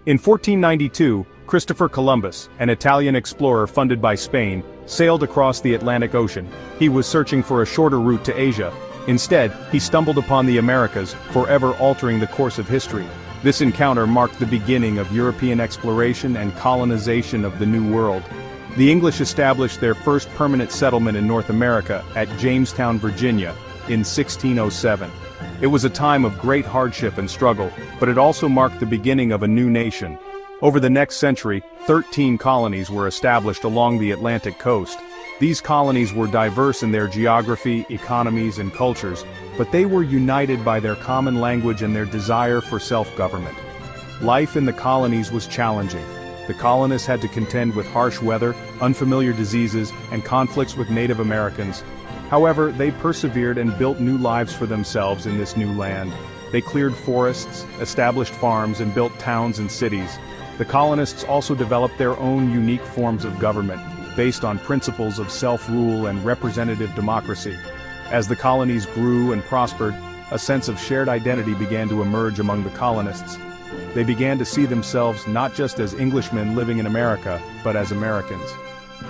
In 1492, Christopher Columbus, an Italian explorer funded by Spain, sailed across the Atlantic Ocean. He was searching for a shorter route to Asia. Instead, he stumbled upon the Americas, forever altering the course of history. This encounter marked the beginning of European exploration and colonization of the New World. The English established their first permanent settlement in North America at Jamestown, Virginia, in 1607. It was a time of great hardship and struggle, but it also marked the beginning of a new nation. Over the next century, 13 colonies were established along the Atlantic coast. These colonies were diverse in their geography, economies, and cultures, but they were united by their common language and their desire for self-government. Life in the colonies was challenging. The colonists had to contend with harsh weather, unfamiliar diseases, and conflicts with Native Americans. However, they persevered and built new lives for themselves in this new land. They cleared forests, established farms, and built towns and cities. The colonists also developed their own unique forms of government, based on principles of self-rule and representative democracy. As the colonies grew and prospered, a sense of shared identity began to emerge among the colonists. They began to see themselves not just as Englishmen living in America, but as Americans.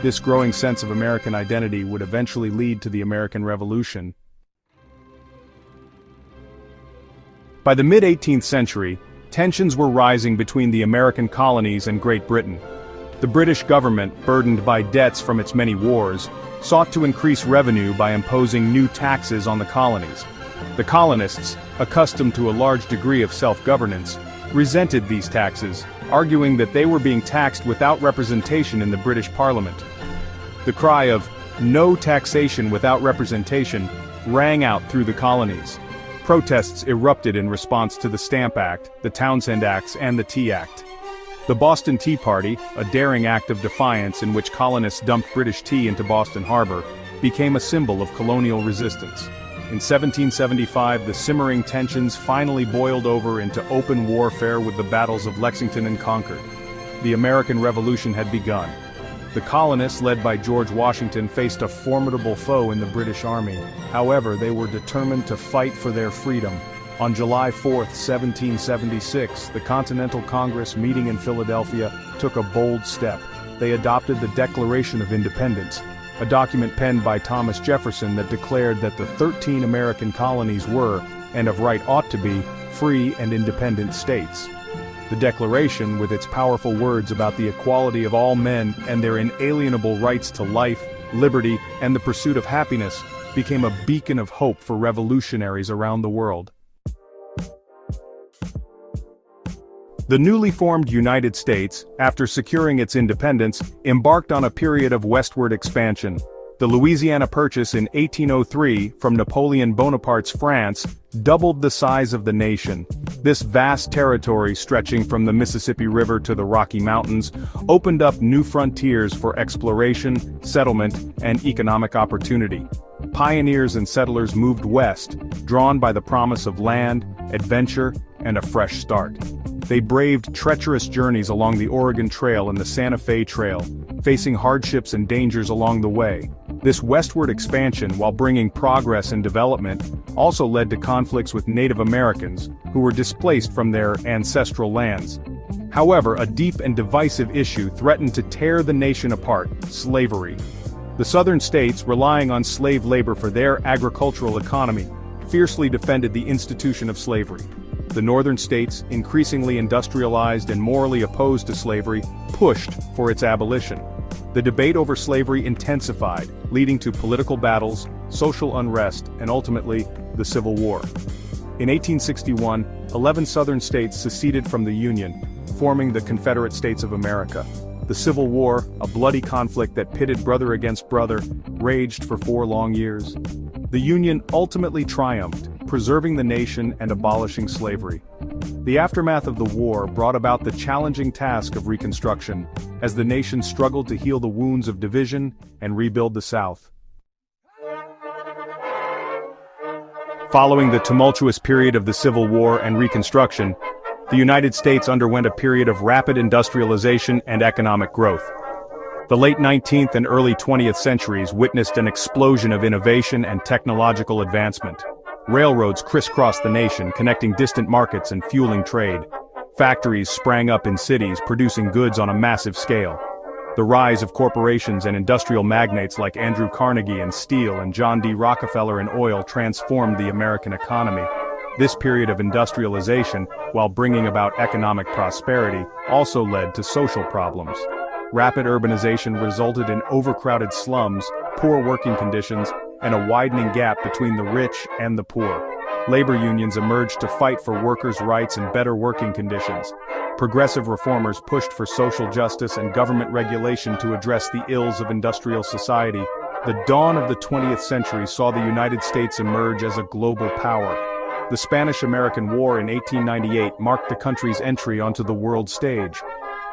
This growing sense of American identity would eventually lead to the American Revolution. By the mid-18th century, tensions were rising between the American colonies and Great Britain. The British government, burdened by debts from its many wars, sought to increase revenue by imposing new taxes on the colonies. The colonists, accustomed to a large degree of self-governance, resented these taxes, arguing that they were being taxed without representation in the British Parliament. The cry of "no taxation without representation" rang out through the colonies. Protests erupted in response to the Stamp Act, the Townshend Acts, and the Tea Act. The Boston Tea Party, a daring act of defiance in which colonists dumped British tea into Boston Harbor, became a symbol of colonial resistance. In 1775, the simmering tensions finally boiled over into open warfare with the battles of Lexington and Concord. The American Revolution had begun. The colonists, led by George Washington, faced a formidable foe in the British Army. However, they were determined to fight for their freedom. On July 4, 1776, the Continental Congress, meeting in Philadelphia, took a bold step. They adopted the Declaration of Independence, a document penned by Thomas Jefferson that declared that the 13 American colonies were, and of right ought to be, free and independent states. The Declaration, with its powerful words about the equality of all men and their inalienable rights to life, liberty, and the pursuit of happiness, became a beacon of hope for revolutionaries around the world. The newly formed United States, after securing its independence, embarked on a period of westward expansion. The Louisiana Purchase in 1803 from Napoleon Bonaparte's France doubled the size of the nation. This vast territory, stretching from the Mississippi River to the Rocky Mountains, opened up new frontiers for exploration, settlement, and economic opportunity. Pioneers and settlers moved west, drawn by the promise of land, adventure, and a fresh start. They braved treacherous journeys along the Oregon Trail and the Santa Fe Trail, facing hardships and dangers along the way. This westward expansion, while bringing progress and development, also led to conflicts with Native Americans, who were displaced from their ancestral lands. However, a deep and divisive issue threatened to tear the nation apart: slavery. The southern states, relying on slave labor for their agricultural economy, fiercely defended the institution of slavery. The northern states, increasingly industrialized and morally opposed to slavery, pushed for its abolition. The debate over slavery intensified, leading to political battles, social unrest, and ultimately, the Civil War. In 1861, 11 southern states seceded from the Union, forming the Confederate States of America. The Civil War, a bloody conflict that pitted brother against brother, raged for 4 long years. The Union ultimately triumphed, preserving the nation and abolishing slavery. The aftermath of the war brought about the challenging task of Reconstruction, as the nation struggled to heal the wounds of division and rebuild the South. Following the tumultuous period of the Civil War and Reconstruction, the United States underwent a period of rapid industrialization and economic growth. The late 19th and early 20th centuries witnessed an explosion of innovation and technological advancement. Railroads crisscrossed the nation, connecting distant markets and fueling trade. Factories sprang up in cities, producing goods on a massive scale. The rise of corporations and industrial magnates like Andrew Carnegie in steel and John D. Rockefeller in oil transformed the American economy. This period of industrialization, while bringing about economic prosperity, also led to social problems. Rapid urbanization resulted in overcrowded slums, poor working conditions, and a widening gap between the rich and the poor. Labor unions emerged to fight for workers' rights and better working conditions. Progressive reformers pushed for social justice and government regulation to address the ills of industrial society. The dawn of the 20th century saw the United States emerge as a global power. The Spanish-American War in 1898 marked the country's entry onto the world stage.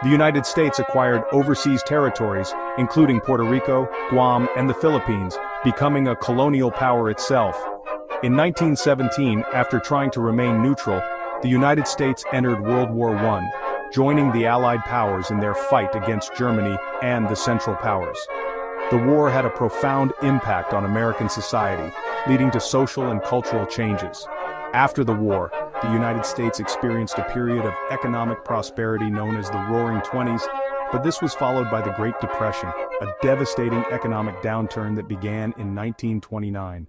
The United States acquired overseas territories, including Puerto Rico, Guam, and the Philippines, becoming a colonial power itself. In 1917, after trying to remain neutral, the United States entered World War I, joining the Allied powers in their fight against Germany and the Central Powers. The war had a profound impact on American society, leading to social and cultural changes. After the war, the United States experienced a period of economic prosperity known as the Roaring Twenties, but this was followed by the Great Depression, a devastating economic downturn that began in 1929.